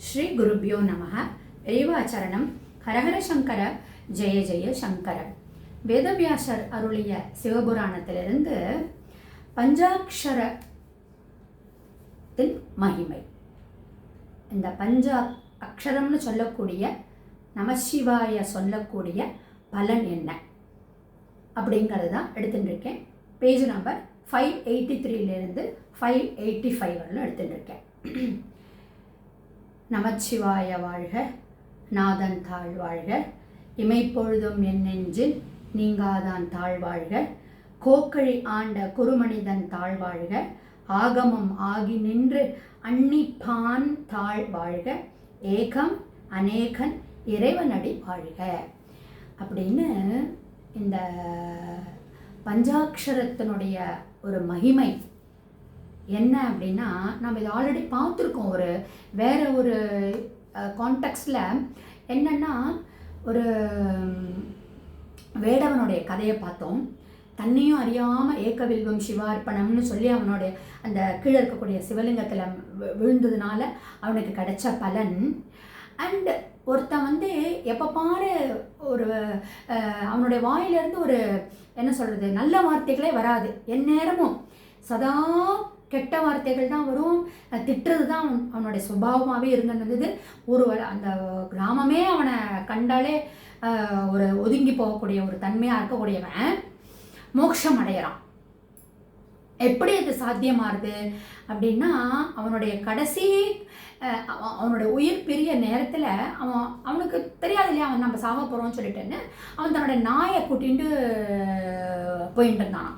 ஸ்ரீ குருபியோ நமஹ. பெரியவாச்சரணம். ஹரஹர சங்கர ஜெய ஜெய சங்கர. வேதவியாசர் அருளிய சிவபுராணத்திலிருந்து பஞ்சாட்சரத்தின் மகிமை. இந்த அக்ஷரம்னு சொல்லக்கூடிய நமசிவாய சொல்லக்கூடிய பலன் என்ன அப்படிங்கிறது தான் எடுத்துட்டு இருக்கேன். பேஜ் நம்பர் 583 585 வரலும் எடுத்துட்டு இருக்கேன். நமச்சிவாய வாழ்க, நாதன் தாழ் வாழ்க, இமைப்பொழுதும் என் நெஞ்சில் நீங்காதான் தாழ் வாழ்க, கோக்கழி ஆண்ட குருமனிதன் தாழ் வாழ்க, ஆகமம் ஆகி நின்று அன்னிப்பான் தாழ் வாழ்க, ஏகம் அநேகன் இறைவனடி வாழ்க அப்படின்னு இந்த பஞ்சாட்சரத்தினுடைய ஒரு மகிமை என்ன அப்படின்னா, நம்ம இதை ஆல்ரெடி பார்த்துருக்கோம். வேற ஒரு கான்டெக்ஸ்டில் என்னன்னா, ஒரு வேடவனுடைய கதையை பார்த்தோம். தன்னையும் அறியாமல் ஏக்கவில்வம் சிவார்ப்பணம்னு சொல்லி அவனுடைய அந்த கீழே இருக்கக்கூடிய சிவலிங்கத்தில் விழுந்ததுனால அவனுக்கு கிடைச்ச பலன். அண்ட் ஒருத்தன் எப்போ பாரு அவனுடைய வாயிலிருந்து என்ன சொல்கிறது, நல்ல வார்த்தைகளே வராது. எந்நேரமும் சதா கெட்ட வார்த்தைகள் தான் வரும். திட்டுறது தான் அவனுடைய சுபாவமாகவே இருந்தது. அந்த கிராமமே அவனை கண்டாலே ஒதுங்கி போகக்கூடிய ஒரு தன்மையாக இருக்கக்கூடியவன் மோட்சம் அடையிறான். எப்படி அது சாத்தியமாகுது அப்படின்னா, அவனுடைய கடைசி அவனுடைய உயிர் பிரிய நேரத்தில் அவனுக்கு தெரியாது இல்லையா, அவன் நம்ம சாக போகிறோம்னு சொல்லிட்டேன்னு அவன் தன்னோட நாயை கூட்டிகிட்டு போயிட்டு இருந்தான்.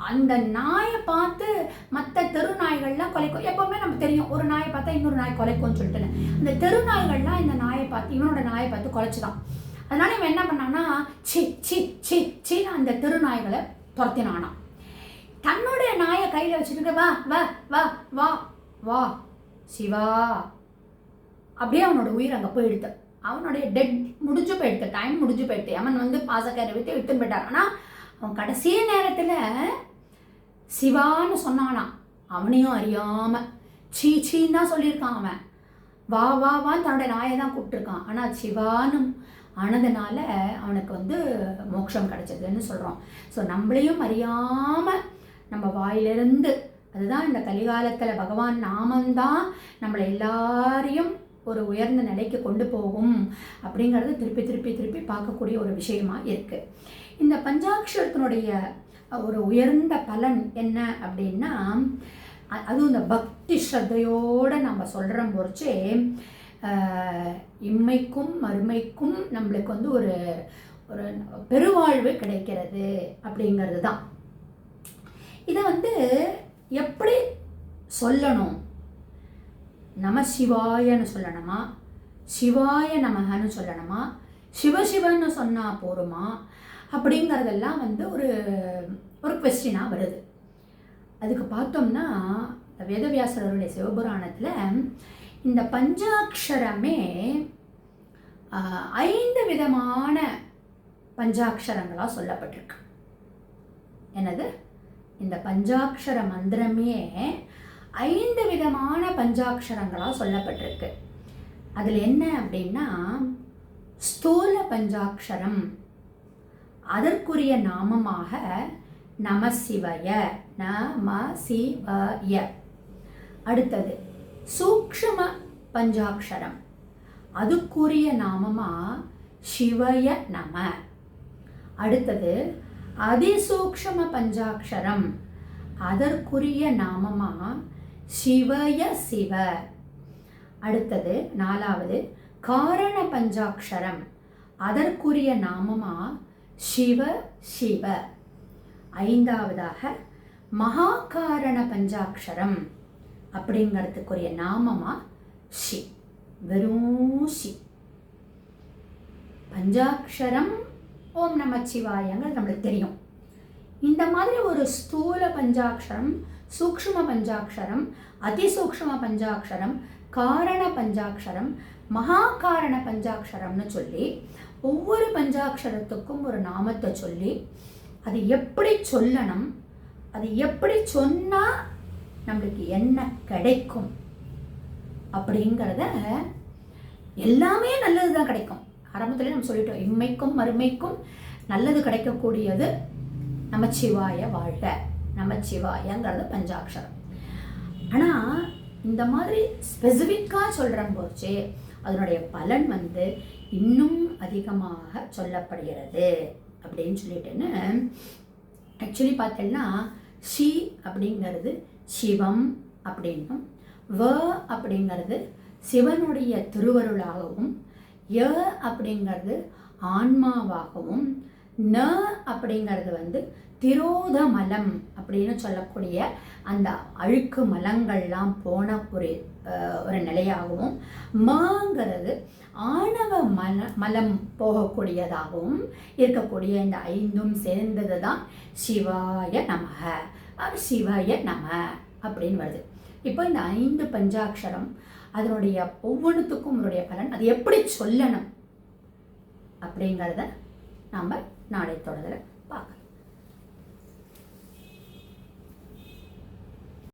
அந்த நாயை பார்த்து மற்ற தெரு நாய்கள்லாம் கொலைக்கும். எப்போவுமே நமக்கு தெரியும், ஒரு நாயை பார்த்தா இன்னொரு நாய் கொலைக்கும்னு சொல்லிட்டு அந்த தெரு நாய்கள்லாம் இந்த நாயை பார்த்து இவனோட நாயை பார்த்து கொலைச்சுதான். அதனால இவன் என்ன பண்ணான்னா, சி சி சி சின்னு அந்த தெரு நாய்களை துரத்தினானா. தன்னுடைய நாயை கையில் வச்சுக்கிட்டு வா வா வா வா வா சிவா அப்படியே அவனோட உயிர் அங்கே போயிடுது. அவனுடைய டெட் முடிஞ்சு போயிடுது, டைம் முடிஞ்சு போயிடுது. அவன் பாசக்கரை விட்டு எடுத்துன்னு போயிட்டான். ஆனால் அவன் கடைசி நேரத்தில் சிவான்னு சொன்னானா. அவனையும் அறியாமல் சீச்சின்னு தான் சொல்லியிருக்கான். அவன் வா வா வான்னு தன்னுடைய நாயை தான் கூப்பிட்டுருக்கான். ஆனால் சிவான்னு ஆனதுனால அவனுக்கு மோட்சம் கிடைச்சதுன்னு சொல்கிறோம். ஸோ நம்மளையும் அறியாமல் நம்ம வாயிலிருந்து, அதுதான் இந்த கலிகாலத்தில் பகவான் நாமந்தான் நம்மளை எல்லாரையும் ஒரு உயர்ந்த நிலைக்கு கொண்டு போகும் அப்படிங்கிறது திருப்பி திருப்பி திருப்பி பார்க்கக்கூடிய ஒரு விஷயமா இருக்குது. இந்த பஞ்சாட்சரத்தினுடைய ஒரு உயர்ந்த பலன் என்ன அப்படின்னா, அதுவும் இந்த பக்தி ஸ்ரத்தையோடு நம்ம சொல்கிற பொறிச்சே இம்மைக்கும் மறுமைக்கும் நம்மளுக்கு ஒரு ஒரு பெருவாழ்வு கிடைக்கிறது அப்படிங்கிறது தான். இதை எப்படி சொல்லணும்? நம சிவாயன்னு சொல்லணுமா, சிவாய நமகன்னு சொல்லணுமா, சிவசிவன்னு சொன்னால் போருமா அப்படிங்கிறதெல்லாம் ஒரு ஒரு கொஸ்டினாக வருது. அதுக்கு பார்த்தோம்னா, வேதவியாசருடைய சிவபுராணத்தில் இந்த பஞ்சாட்சரமே 5 விதமான பஞ்சாட்சரங்களாக சொல்லப்பட்டிருக்கு. என்னது? இந்த பஞ்சாட்சர மந்திரமே 5 விதமான பஞ்சாட்சரங்களாக சொல்லப்பட்டிருக்கு. அதில் என்ன அப்படின்னா, ஸ்தூல பஞ்சாட்சரம், அதற்குரிய நாமமாக நமசிவய, நமசிவய. அடுத்தது சூக்ஷ்ம பஞ்சாட்சரம், அதுக்குரிய நாமமா சிவய நம. அடுத்தது அதிசூக்ஷ்ம பஞ்சாட்சரம், அதற்குரிய நாமமா சிவய சிவ. அடுத்தது 4வது காரண பஞ்சாட்சரம், அதற்குரிய நாமமா சிவ சிவ. 5வதாக மகாகாரண பஞ்சாட்சரம் அப்படிங்கிறதுக்குரிய நாமமா ஷி, வெறும் ஷி. பஞ்சாட்சரம் ஓம் நமச்சிவாயங்கள் நம்மளுக்கு தெரியும். இந்த மாதிரி ஒரு ஸ்தூல பஞ்சாட்சரம், சூக்ஷ்ம பஞ்சாட்சரம், அதிசூக்ஷ்ம பஞ்சாட்சரம், காரண பஞ்சாட்சரம், மகாகாரண பஞ்சாட்சரம்னு சொல்லி ஒவ்வொரு பஞ்சாட்சரத்துக்கும் ஒரு நாமத்தை சொல்லி அது எப்படி சொல்லணும், அது எப்படி சொன்னால் நம்மளுக்கு என்ன கிடைக்கும் அப்படிங்கிறத எல்லாமே நல்லது தான் கிடைக்கும். ஆரம்பத்தில் நம்ம சொல்லிட்டோம், இம்மைக்கும் மறுமைக்கும் நல்லது கிடைக்கக்கூடியது நமச்சிவாய வாழ்க. நமச்சிவாயங்கிறது பஞ்சாட்சரம். ஆனால் இந்த மாதிரி ஸ்பெசிஃபிக்காக சொல்கிற போச்சே அதனுடைய பலன் இன்னும் அதிகமாக சொல்லப்படுகிறது அப்படின்னு சொல்லிட்டுன்னு ஆக்சுவலி பார்த்தீங்கன்னா ஷி அப்படிங்கிறது சிவம் அப்படின்னும், வ அப்படிங்கிறது சிவனுடைய திருவருளாகவும், ய அப்படிங்கிறது ஆன்மாவாகவும், ந அப்படிங்கிறது திரோத மலம் அப்படின்னு சொல்லக்கூடிய அந்த அழுக்கு மலங்கள்லாம் போன ஒரு நிலையாகவும், மங்கிறது ஆணவ மலம் போகக்கூடியதாகவும் இருக்கக்கூடிய இந்த 5ம் சேர்ந்தது தான் சிவாய நமக, சிவாய நம அப்படின்னு வருது. இப்போ இந்த 5 பஞ்சாட்சரம் அதனுடைய ஒவ்வொன்றுத்துக்கும் உங்களுடைய பலன் அது எப்படி சொல்லணும் அப்படிங்கிறத நாம் நாளை தொடர்ந்து பார்க்கலாம்.